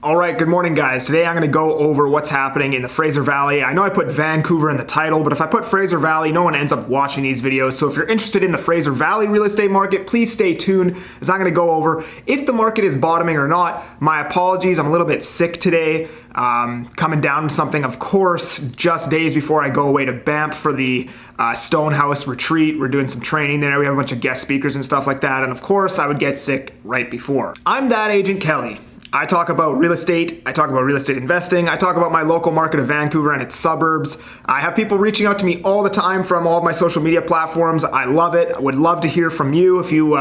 All right, good morning, guys. Today I'm going to go over what's happening in the Fraser Valley. I know I put Vancouver in the title, but if I put Fraser Valley, no one ends up watching these videos. So if you're interested in the Fraser Valley real estate market, please stay tuned as I'm going to go over if the market is bottoming or not. My apologies, I'm a little bit sick today. Coming down to something, of course, just days before I go away to Banff for the Stonehouse retreat. We're doing some training there. We have a bunch of guest speakers and stuff like that. And of course, I would get sick right before. I'm Thatagentkelly. I talk about real estate, I talk about real estate investing, I talk about my local market of Vancouver and its suburbs. I have people reaching out to me all the time from all of my social media platforms. I love it. I would love to hear from you if you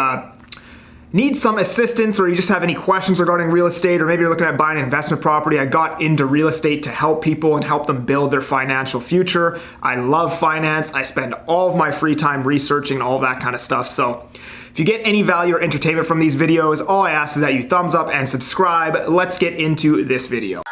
need some assistance or you just have any questions regarding real estate, or maybe you're looking at buying an investment property. I got into real estate to help people and help them build their financial future. I love finance. I spend all of my free time researching all that kind of stuff. So if you get any value or entertainment from these videos, all I ask is that you thumbs up and subscribe. Let's get into this video.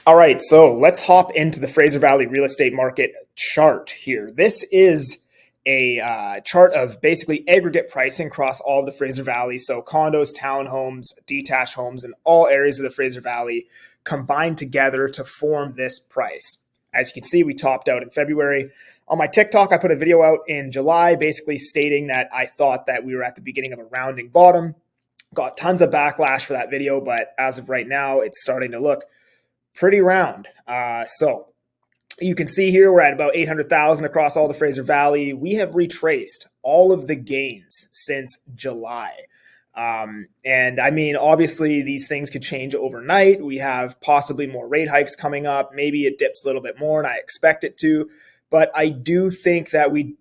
All right, so let's hop into the Fraser Valley real estate market chart here. This is a chart of basically aggregate pricing across all of the Fraser Valley. So condos, townhomes, detached homes, and all areas of the Fraser Valley combined together to form this price. As you can see, we topped out in February. On my TikTok, I put a video out in July basically stating that I thought that we were at the beginning of a rounding bottom. Got tons of backlash for that video, but as of right now, it's starting to look pretty round. So you can see here we're at about 800,000 across all the Fraser Valley. We have retraced all of the gains since July. And I mean, obviously these things could change overnight. We have possibly more rate hikes coming up. Maybe it dips a little bit more, and I expect it to. But I do think that we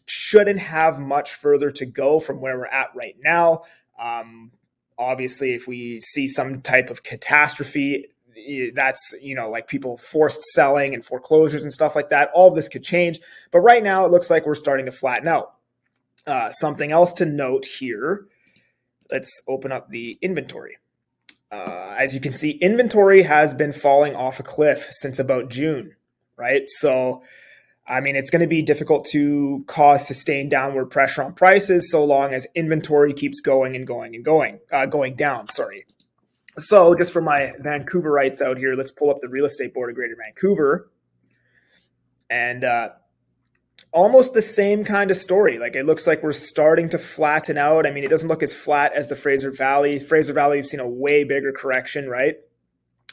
shouldn't have much further to go from where we're at right now. Obviously, if we see some type of catastrophe, that's, like people forced selling and foreclosures and stuff like that, all of this could change. But right now it looks like we're starting to flatten out. Something else to note here, let's open up the inventory. As you can see, inventory has been falling off a cliff since about June, right? So, I mean, it's going to be difficult to cause sustained downward pressure on prices so long as inventory keeps going down, sorry. So just for my Vancouverites out here, let's pull up the Real Estate Board of Greater Vancouver. And almost the same kind of story. Like, it looks like we're starting to flatten out. I mean, it doesn't look as flat as the Fraser Valley. Fraser Valley, we've seen a way bigger correction, right?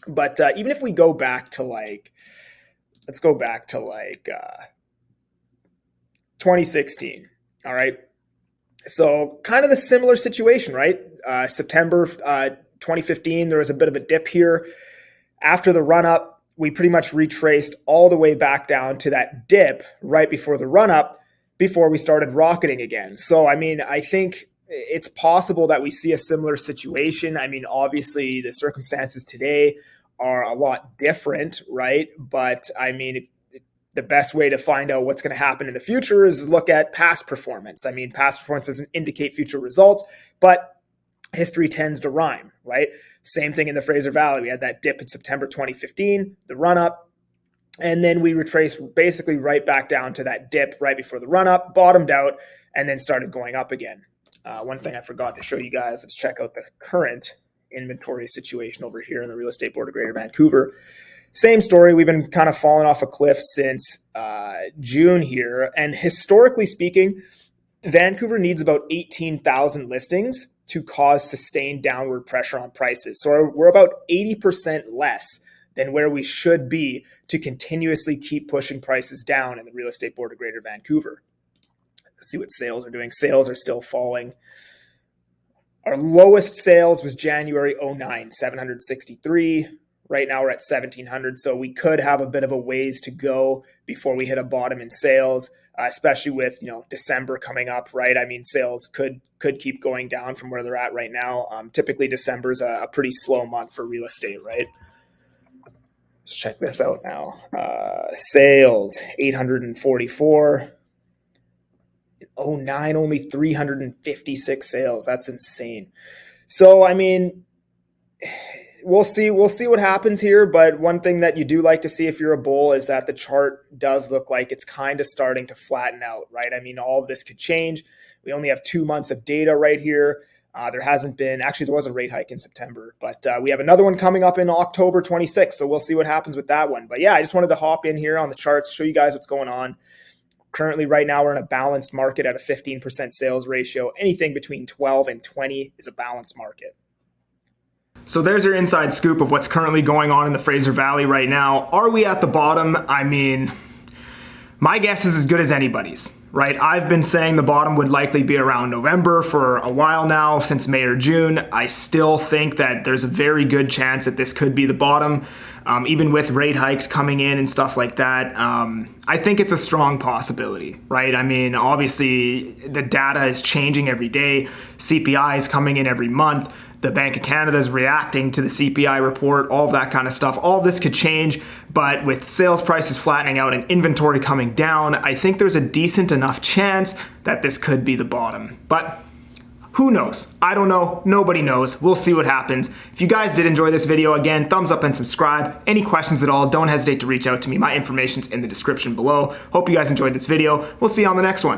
But even if we go back to let's go back to 2016, all right? So kind of the similar situation, right? September 2015, there was a bit of a dip here. After the run-up, we pretty much retraced all the way back down to that dip right before the run-up before we started rocketing again. So, I mean, I think it's possible that we see a similar situation. I mean, obviously, the circumstances today are a lot different, right? But, I mean, the best way to find out what's going to happen in the future is look at past performance. I mean, past performance doesn't indicate future results, but history tends to rhyme, right? Same thing in the Fraser Valley. We had that dip in September 2015, the run-up, and then we retraced basically right back down to that dip right before the run-up, bottomed out, and then started going up again. One thing I forgot to show you guys, let's check out the current inventory situation over here in the Real Estate Board of Greater Vancouver. Same story. We've been kind of falling off a cliff since June here, and historically speaking, Vancouver needs about 18,000 listings to cause sustained downward pressure on prices. So we're about 80% less than where we should be to continuously keep pushing prices down in the Real Estate Board of Greater Vancouver. Let's see what sales are doing. Sales are still falling. Our lowest sales was January 09, 763. Right now we're at 1,700, so we could have a bit of a ways to go before we hit a bottom in sales, especially with December coming up, right? I mean, sales could keep going down from where they're at right now. Typically, December's a pretty slow month for real estate, right? Let's check this out now. Sales 844. 09, only 356 sales. That's insane. So, I mean, we'll see what happens here. But one thing that you do like to see if you're a bull is that the chart does look like it's kind of starting to flatten out, right? I mean, all of this could change. We only have 2 months of data right here. There hasn't been, actually there was a rate hike in September, but we have another one coming up in October 26th. So we'll see what happens with that one. But yeah, I just wanted to hop in here on the charts, show you guys what's going on. Currently, right now, we're in a balanced market at a 15% sales ratio. Anything between 12 and 20 is a balanced market. So there's your inside scoop of what's currently going on in the Fraser Valley right now. Are we at the bottom? I mean, my guess is as good as anybody's, right? I've been saying the bottom would likely be around November for a while now, since May or June. I still think that there's a very good chance that this could be the bottom, even with rate hikes coming in and stuff like that. I think it's a strong possibility, right? I mean, obviously the data is changing every day. CPI is coming in every month. The Bank of Canada is reacting to the CPI report, all of that kind of stuff. All of this could change, but with sales prices flattening out and inventory coming down, I think there's a decent enough chance that this could be the bottom. But who knows? I don't know. Nobody knows. We'll see what happens. If you guys did enjoy this video, again, thumbs up and subscribe. Any questions at all, don't hesitate to reach out to me. My information's in the description below. Hope you guys enjoyed this video. We'll see you on the next one.